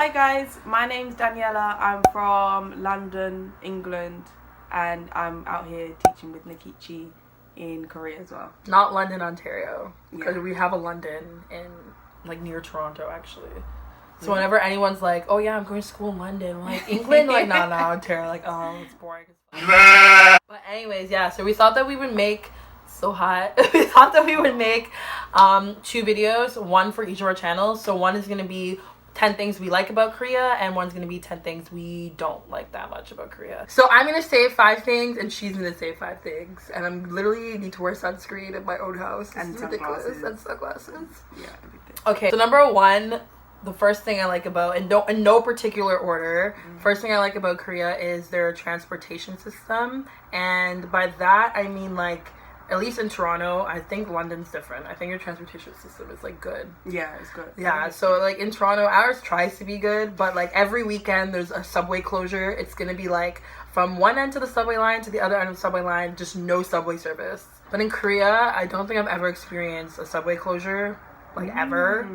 Hi guys, my name's Daniela. I'm from London, England, and I'm out here teaching with Nikichi in Korea as well. Not London, Ontario, because Yeah. we have a London in like near Toronto actually. So whenever anyone's like, "Oh yeah, I'm going to school in London," I'm like England, like no, Ontario, like oh, it's boring. But anyways, yeah. So we thought that we would make we thought that we would make 2 videos, one for each of our channels. So one is gonna be 10 things we like about Korea, and one's gonna be 10 things we don't like that much about Korea. So I'm gonna say 5 things, and she's gonna say 5 things, and I'm literally need to wear sunscreen in my own house. This is ridiculous. And sunglasses. Yeah, everything. Okay, so number 1, the first thing I like about, in no particular order, first thing I like about Korea is their transportation system, and by that I mean like, at least in Toronto, I think London's different. I think your transportation system is like good. Yeah, it's good. Yeah, so like in Toronto, ours tries to be good, but like every weekend there's a subway closure. It's gonna be like from one end of the subway line to the other end of the subway line, just no subway service. But in Korea, I don't think I've ever experienced a subway closure, like ever.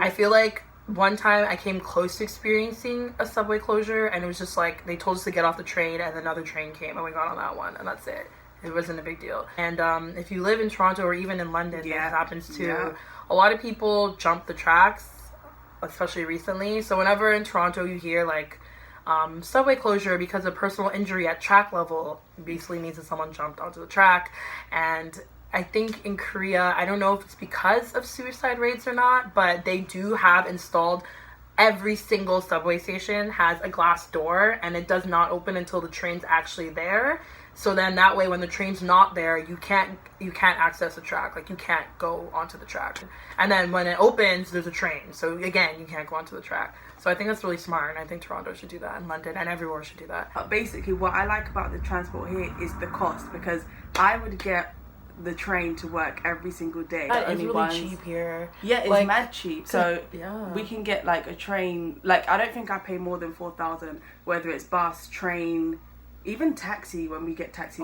I feel like one time I came close to experiencing a subway closure, and it was just like they told us to get off the train, and another train came, and we got on that one, and that's it. It wasn't a big deal. And if you live in Toronto or even in London, that happens too. Yeah. A lot of people jump the tracks, especially recently. So whenever in Toronto you hear like subway closure because of personal injury at track level, it basically means that someone jumped onto the track. And I think in Korea, I don't know if it's because of suicide rates or not, but they do have installed, every single subway station has a glass door, and it does not open until the train's actually there. So then that way, when the train's not there, you can't access the track. Like, you can't go onto the track. And then when it opens, there's a train. So again, you can't go onto the track. So I think that's really smart, and I think Toronto should do that, and London, and everywhere should do that. Basically, what I like about the transport here is the cost, because I would get the train to work every single day. It's really cheap here. Yeah, it's like, mad cheap. So yeah, we can get like a train. Like, I don't think I pay more than 4,000, whether it's bus, train, even taxi. When we get taxis,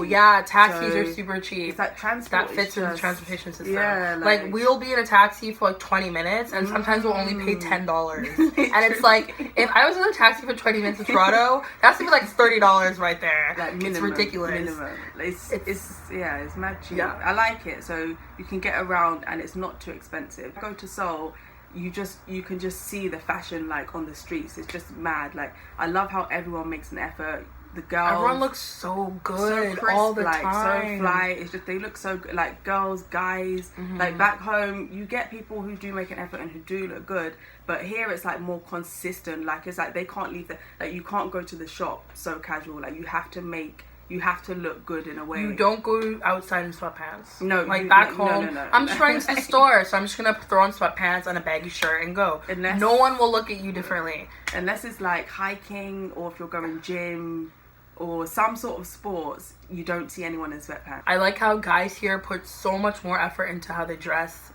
yeah, taxis are super cheap. It's like transport that fits in the transportation system. Yeah, like we'll be in a taxi for like 20 minutes, and sometimes we'll only pay $10. And it's like, if I was in a taxi for 20 minutes in Toronto, that's gonna be like $30 right there. Like minimum, it's ridiculous. Minimum. It's mad cheap. Yeah. I like it. So you can get around, and it's not too expensive. Go to Seoul, you can just see the fashion like on the streets. It's just mad. Like, I love how everyone makes an effort. The girls, everyone looks so good, so crisp, all the like, time. So fly. It's just, they look so good. Like, girls, guys. Like, back home, you get people who do make an effort and who do look good. But here it's like more consistent. Like, it's like they can't leave like, you can't go to the shop so casual. Like, you have to look good in a way. You don't go outside in sweatpants. No, like back home. No. I'm just running to the store, so I'm just gonna throw on sweatpants and a baggy shirt and go. No one will look at you differently. Unless it's like hiking, or if you're going gym, or some sort of sports, you don't see anyone in sweatpants. I like how guys here put so much more effort into how they dress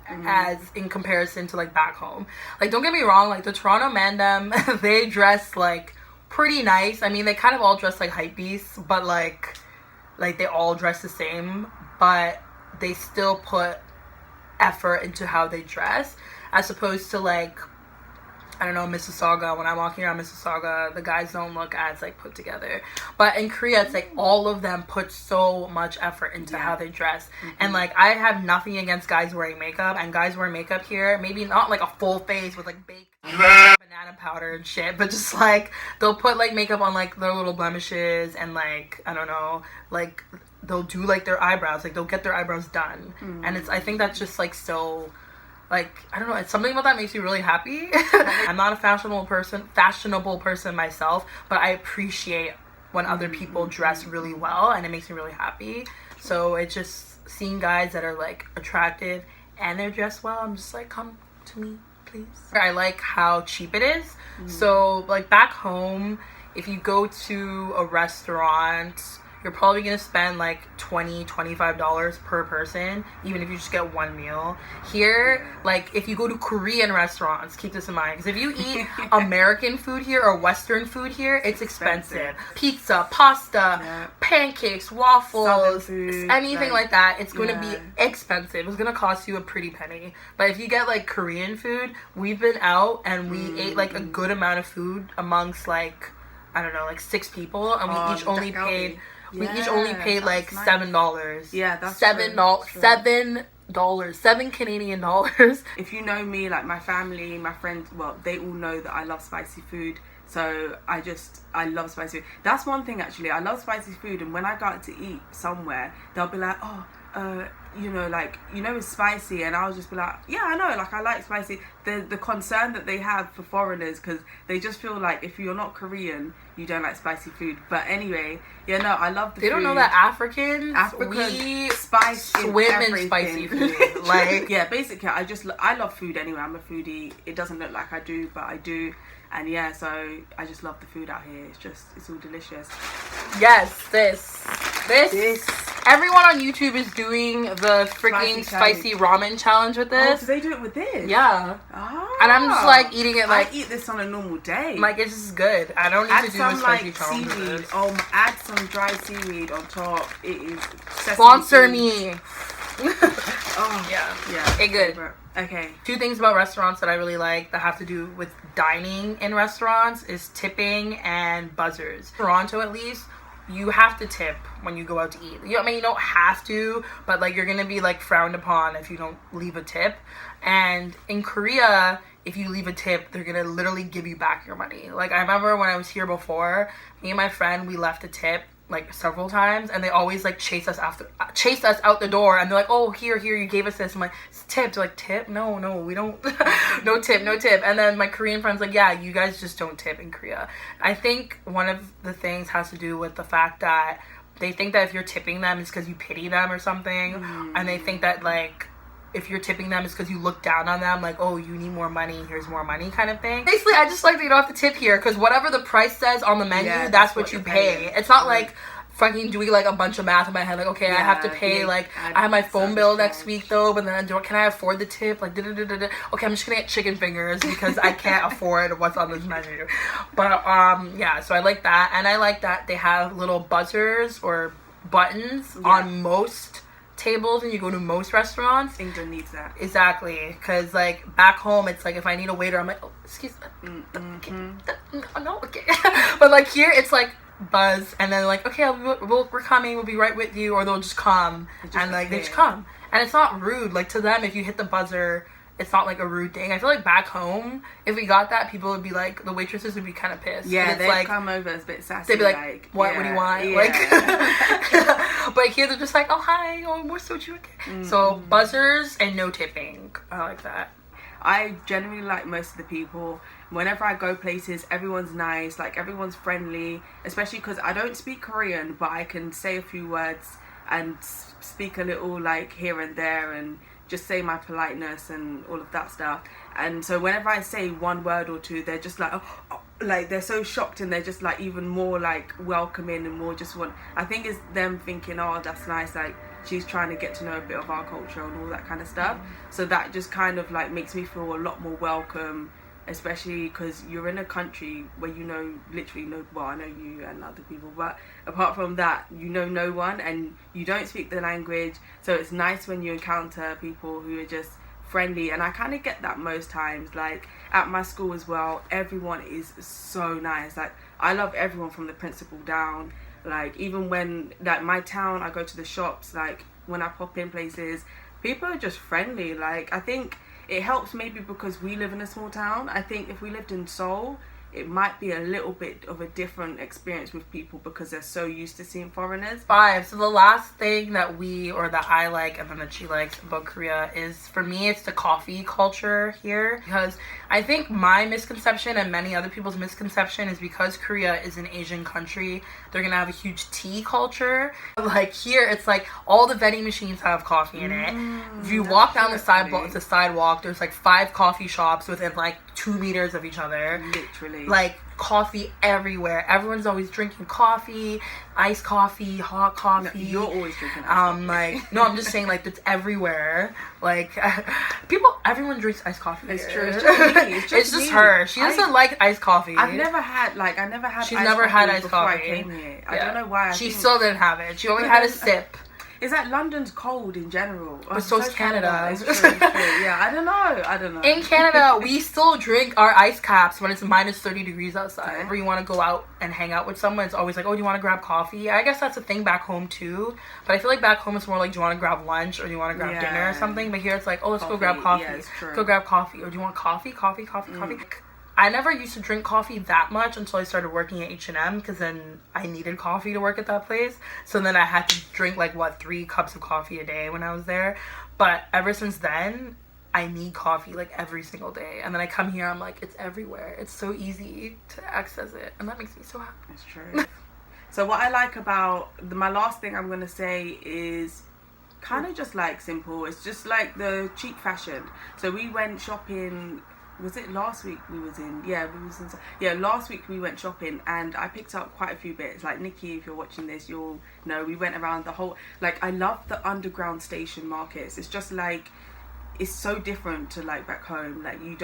as in comparison to like back home. Like, don't get me wrong, like the Toronto mandem, they dress like pretty nice. I mean, they kind of all dress like hypebeasts, but like they all dress the same, but they still put effort into how they dress, as opposed to like, I don't know, Mississauga. When I'm walking around Mississauga, the guys don't look as like put together. But in Korea, it's like all of them put so much effort into how they dress. And like, I have nothing against guys wearing makeup, and guys wear makeup here. Maybe not like a full face with like baked banana powder and shit, but just like they'll put like makeup on like their little blemishes, and like, I don't know, like they'll do like their eyebrows. Like, they'll get their eyebrows done. And I think that's just like so. Like, I don't know, it's something about that makes me really happy. I'm not a fashionable person myself, but I appreciate when other people dress really well, and it makes me really happy. So it's just seeing guys that are like attractive and they're dressed well, I'm just like, come to me, please. I like how cheap it is. So like back home, if you go to a restaurant, you're probably gonna spend like $25 per person, even if you just get one meal. Here, like if you go to Korean restaurants, keep this in mind, because if you eat American food here or Western food here, it's expensive. Pizza, pasta, pancakes, waffles, anything like that, it's going to be expensive. It's going to cost you a pretty penny. But if you get like Korean food, we've been out and we ate like a good amount of food amongst like, I don't know, like 6 people, and we each only paid like $7. Yeah, that's $7, $7 Canadian. If you know me, like my family, my friends, well, they all know that I love spicy food. So I love spicy food. That's one thing actually. I love spicy food, and when I go out to eat somewhere, they'll be like, it's spicy, and I'll just be like, yeah, I know, like I like spicy. The concern that they have for foreigners, because they just feel like if you're not Korean, you don't like spicy food. But anyway, I love the food. They don't know that Africans spice swim in spicy food. Like, yeah, basically, I love food anyway. I'm a foodie. It doesn't look like I do, but I do. And yeah, so I just love the food out here. It's all delicious. Yes, this. Everyone on YouTube is doing the freaking spicy ramen challenge with this. Oh, do they do it with this? Yeah. Oh. And I'm just like eating it like... I eat this on a normal day. Like, it's just good. I don't need to do a spicy challenge seaweed. Add some dry seaweed on top. It is... Sponsor me. Oh, yeah. It good. Okay. 2 things about restaurants that I really like that have to do with dining in restaurants is tipping and buzzers. Toronto, at least, you have to tip when you go out to eat. You don't have to, but like you're gonna be like frowned upon if you don't leave a tip. And in Korea, if you leave a tip, they're gonna literally give you back your money. Like I remember when I was here before, me and my friend, we left a tip like several times, and they always like chase us out the door, and they're like, oh, here, you gave us this. I'm like, it's tip. They're like, tip? No, we don't. no tip. And then my Korean friend's like, yeah, you guys just don't tip in Korea. I think one of the things has to do with the fact that they think that if you're tipping them, it's because you pity them or something, and they think that like if you're tipping them, it's because you look down on them, like, oh, you need more money, here's more money kind of thing. Basically, I just like that you don't have to tip here, because whatever the price says on the menu, that's what you pay. It's not like fucking doing like a bunch of math in my head, like, okay, I have to pay, like, I have my phone bill next week though, but then can I afford the tip? Like, okay, I'm just gonna get chicken fingers because I can't afford what's on this menu. But so I like that, and I like that they have little buzzers or buttons on most tables when you go to most restaurants. England needs that. Exactly, because like back home, it's like if I need a waiter, I'm like, oh, excuse me, no, okay. But like here, it's like buzz, and then like, okay, we're coming, we'll be right with you, or they'll just come, and like they just come, and it's not rude. Like to them, if you hit the buzzer, it's not like a rude thing. I feel like back home, if we got that, people would be like, the waitresses would be kind of pissed. Yeah, they'd like, come over as a bit sassy. They'd be like, what do you want? Yeah. Like, but here they're just like, oh, hi, we're so cute. So buzzers and no tipping. I like that. I generally like most of the people. Whenever I go places, everyone's nice, like everyone's friendly, especially because I don't speak Korean, but I can say a few words and speak a little like here and there, and just say my politeness and all of that stuff. And so whenever I say one word or two, they're just like, oh, like they're so shocked, and they're just like even more like welcoming and more just I think it's them thinking, oh, that's nice, like she's trying to get to know a bit of our culture and all that kind of stuff. So that just kind of like makes me feel a lot more welcome, especially because you're in a country where literally well, I know you and other people, but apart from that, no one, and you don't speak the language. So it's nice when you encounter people who are just friendly, and I kind of get that most times. Like at my school as well, everyone is so nice. Like I love everyone from the principal down. Like even when like my town, I go to the shops, like when I pop in places, people are just friendly. Like I think it helps maybe because we live in a small town. I think if we lived in Seoul, it might be a little bit of a different experience with people because they're so used to seeing foreigners. 5. So the last thing that I like and then that she likes about Korea is, for me, it's the coffee culture here. Because I think my misconception and many other people's misconception is because Korea is an Asian country, they're gonna have a huge tea culture. Like here, it's like all the vending machines have coffee in it. If you walk down the sidewalk, there's like 5 coffee shops within like 2 meters of each other. Literally. Like, coffee everywhere. Everyone's always drinking coffee, iced coffee, hot coffee. No, you're always drinking iced coffee. Like, no, I'm just saying, like, it's everywhere. Like, everyone drinks iced coffee. It's true. It's just me. It's just her. She doesn't like iced coffee. I've never had She's never had iced coffee. I came here. I don't know why. She still didn't have it. She only had a sip. It's like London's cold in general. But so's Canada. It's true, it's true. Yeah, I don't know. In Canada, we still drink our ice caps when it's minus 30 degrees outside. Yeah. Whenever you want to go out and hang out with someone, it's always like, oh, do you want to grab coffee? I guess that's a thing back home too. But I feel like back home it's more like, do you want to grab lunch or do you want to grab dinner or something? But here it's like, oh, let's go grab coffee. Yeah, it's true. Go grab coffee. Or do you want coffee? Coffee. I never used to drink coffee that much until I started working at H&M, because then I needed coffee to work at that place. So then I had to drink 3 cups of coffee a day when I was there. But ever since then, I need coffee every single day. And then I come here, I'm like, it's everywhere. It's so easy to access it. And that makes me so happy. It's true. So what I like about, my last thing I'm going to say is kind of just simple. It's just the cheap fashion. So we went shopping... Was it last week we was in? Yeah, last week we went shopping and I picked up quite a few bits. Like, Nikki, if you're watching this, you'll know we went around the whole... I love the underground station markets. It's just it's so different to back home. You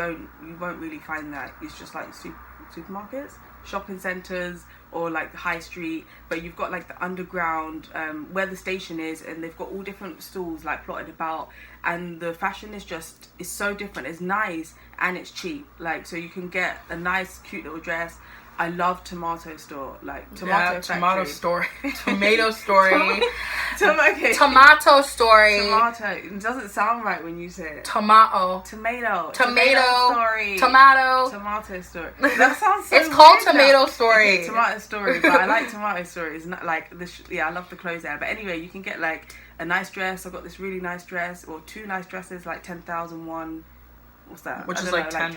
won't really find that. It's just supermarkets, shopping centres, or the high street, but you've got the underground where the station is, and they've got all different stalls plotted about, and the fashion is so different. It's nice and it's cheap, so you can get a nice cute little dress. I love Tomato Store, Tomato Story. Tomato Story. Tomato Story. Tomato. It doesn't sound right when you say it. Tomato Story. Tomato Story. That sounds so It's called weird Tomato now. Story. Okay, Tomato Story, but I like Tomato Story. It's not I love the clothes there. But anyway, you can get a nice dress. I got this really nice dress, or 2 nice dresses, 10,000 won. What's that? Which is $10 $10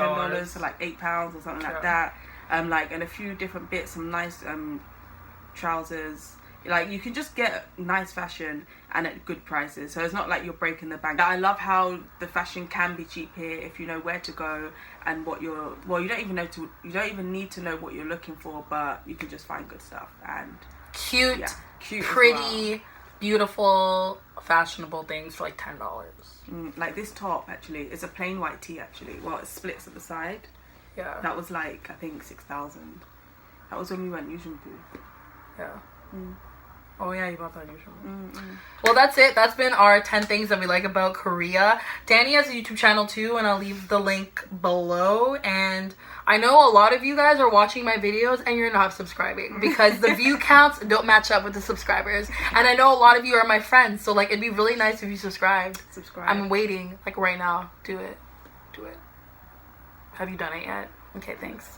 for £8 or something like that. And a few different bits, some nice trousers. You can just get nice fashion and at good prices. So it's not you're breaking the bank. I love how the fashion can be cheap here if you know where to go and what you're... Well, you don't even need to know what you're looking for, but you can just find good stuff and cute, pretty, beautiful, fashionable things for $10. This top actually, it's a plain white tee actually. Well, it splits at the side. Yeah. That was I think 6,000. That was when we went Usual Boo. Yeah. Oh yeah, you bought that Usual Boo. Well, that's it. That's been our 10 things that we like about Korea. Danny has a YouTube channel too, and I'll leave the link below. And I know a lot of you guys are watching my videos and you're not subscribing because the view counts don't match up with the subscribers. And I know a lot of you are my friends, so it'd be really nice if you subscribed. I'm waiting, right now. Do it. Have you done it yet? Okay, thanks.